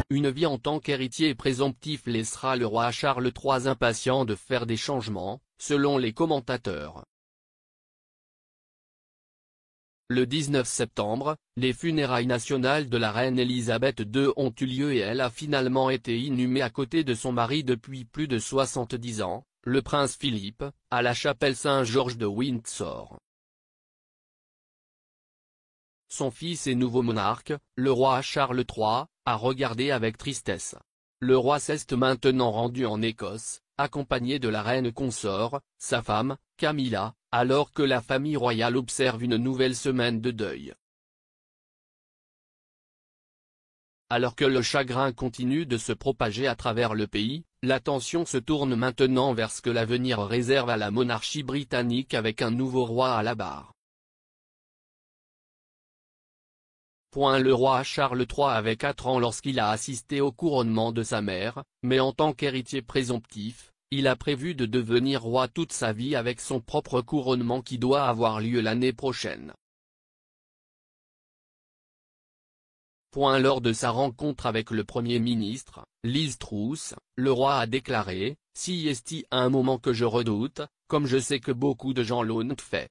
une vie en tant qu'héritier présomptif laissera le roi Charles III impatient de faire des changements, selon les commentateurs. Le 19 septembre, les funérailles nationales de la reine Elisabeth II ont eu lieu et elle a finalement été inhumée à côté de son mari depuis plus de 70 ans, le prince Philippe, à la chapelle Saint-Georges de Windsor. Son fils et nouveau monarque, le roi Charles III, a regardé avec tristesse. Le roi s'est maintenant rendu en Écosse, accompagné de la reine consort, sa femme, Camilla, alors que la famille royale observe une nouvelle semaine de deuil. Alors que le chagrin continue de se propager à travers le pays, l'attention se tourne maintenant vers ce que l'avenir réserve à la monarchie britannique avec un nouveau roi à la barre. Le roi Charles III avait 4 ans lorsqu'il a assisté au couronnement de sa mère, mais en tant qu'héritier présomptif, il a prévu de devenir roi toute sa vie avec son propre couronnement qui doit avoir lieu l'année prochaine. Lors de sa rencontre avec le Premier ministre, Liz Truss, le roi a déclaré « C'est un moment que je redoute, comme je sais que beaucoup de gens l'ont fait.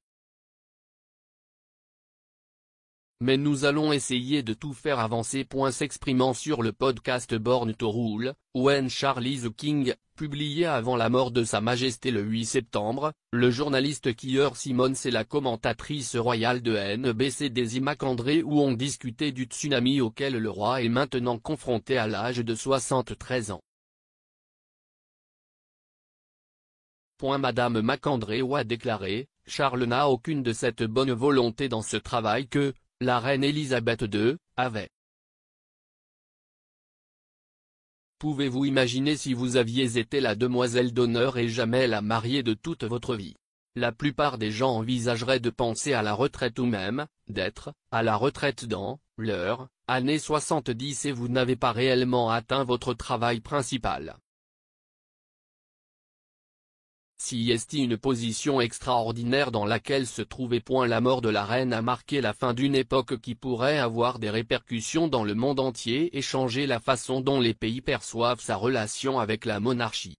Mais nous allons essayer de tout faire avancer. » S'exprimant sur le podcast Born to Rule, When Charlie the King, publié avant la mort de Sa Majesté le 8 septembre, le journaliste Keir Simmons et la commentatrice royale de NBC Daisy McAndrew ont discuté du tsunami auquel le roi est maintenant confronté à l'âge de 73 ans. Madame McAndrew a déclaré « Charles n'a aucune de cette bonne volonté dans ce travail que la reine Elisabeth II avait. Pouvez-vous imaginer si vous aviez été la demoiselle d'honneur et jamais la mariée de toute votre vie? La plupart des gens envisageraient de penser à la retraite ou même, d'être, à la retraite dans, leur, année 70 et vous n'avez pas réellement atteint votre travail principal. » C'est une position extraordinaire dans laquelle se trouvait. La mort de la reine a marqué la fin d'une époque qui pourrait avoir des répercussions dans le monde entier et changer la façon dont les pays perçoivent sa relation avec la monarchie.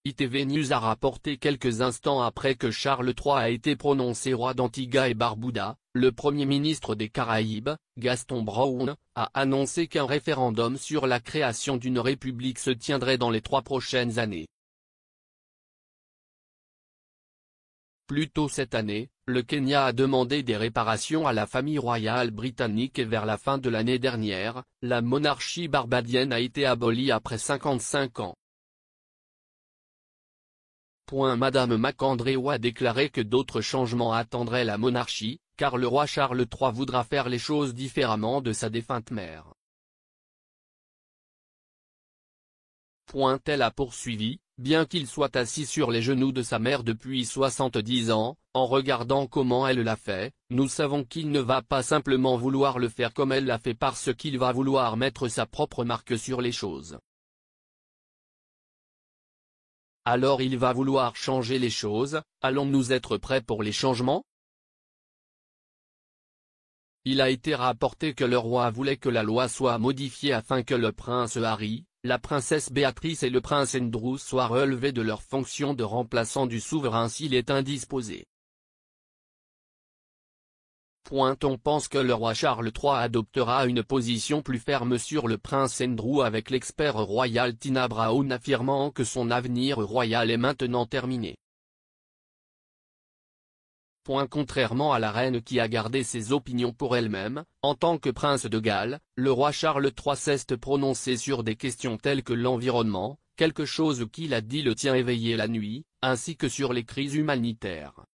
ITV News a rapporté quelques instants après que Charles III a été prononcé roi d'Antigua et Barbuda, le Premier ministre des Caraïbes, Gaston Brown, a annoncé qu'un référendum sur la création d'une république se tiendrait dans les 3 prochaines années. Plus tôt cette année, le Kenya a demandé des réparations à la famille royale britannique et vers la fin de l'année dernière, la monarchie barbadienne a été abolie après 55 ans. Madame McAndrew a déclaré que d'autres changements attendraient la monarchie, car le roi Charles III voudra faire les choses différemment de sa défunte mère. Elle a poursuivi, bien qu'il soit assis sur les genoux de sa mère depuis 70 ans, en regardant comment elle l'a fait, nous savons qu'il ne va pas simplement vouloir le faire comme elle l'a fait parce qu'il va vouloir mettre sa propre marque sur les choses. Alors il va vouloir changer les choses, allons-nous être prêts pour les changements? Il a été rapporté que le roi voulait que la loi soit modifiée afin que le prince Harry, la princesse Béatrice et le prince Andrew soient relevés de leur fonction de remplaçant du souverain s'il est indisposé. On pense que le roi Charles III adoptera une position plus ferme sur le prince Andrew avec l'expert royal Tina Brown affirmant que son avenir royal est maintenant terminé. Contrairement à la reine qui a gardé ses opinions pour elle-même, en tant que prince de Galles, le roi Charles III s'est prononcé sur des questions telles que l'environnement, quelque chose qu'il a dit le tient éveillé la nuit, ainsi que sur les crises humanitaires.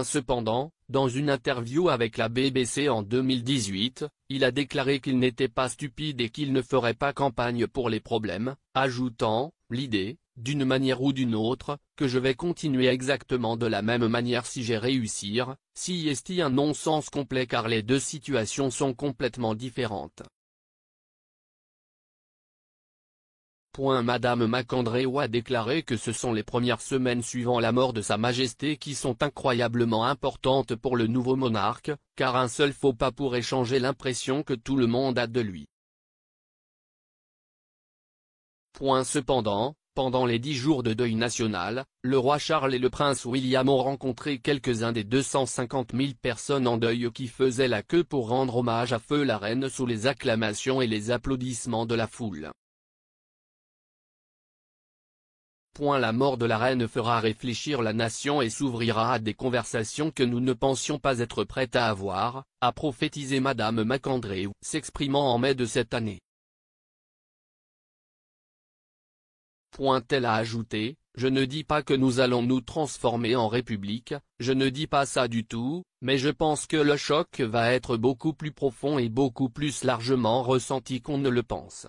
Cependant, dans une interview avec la BBC en 2018, il a déclaré qu'il n'était pas stupide et qu'il ne ferait pas campagne pour les problèmes, ajoutant « l'idée, d'une manière ou d'une autre, que je vais continuer exactement de la même manière si j'ai réussir, c'est un non-sens complet car les deux situations sont complètement différentes. » Madame MacAndrew a déclaré que ce sont les premières semaines suivant la mort de Sa Majesté qui sont incroyablement importantes pour le nouveau monarque, car un seul faux pas pourrait changer l'impression que tout le monde a de lui. Cependant, pendant les 10 jours de deuil national, le roi Charles et le prince William ont rencontré quelques-uns des 250 000 personnes en deuil qui faisaient la queue pour rendre hommage à feu la reine sous les acclamations et les applaudissements de la foule. La mort de la reine fera réfléchir la nation et s'ouvrira à des conversations que nous ne pensions pas être prêtes à avoir, a prophétisé Madame MacAndrew, s'exprimant en mai de cette année. Elle a ajouté, « Je ne dis pas que nous allons nous transformer en république, je ne dis pas ça du tout, mais je pense que le choc va être beaucoup plus profond et beaucoup plus largement ressenti qu'on ne le pense. »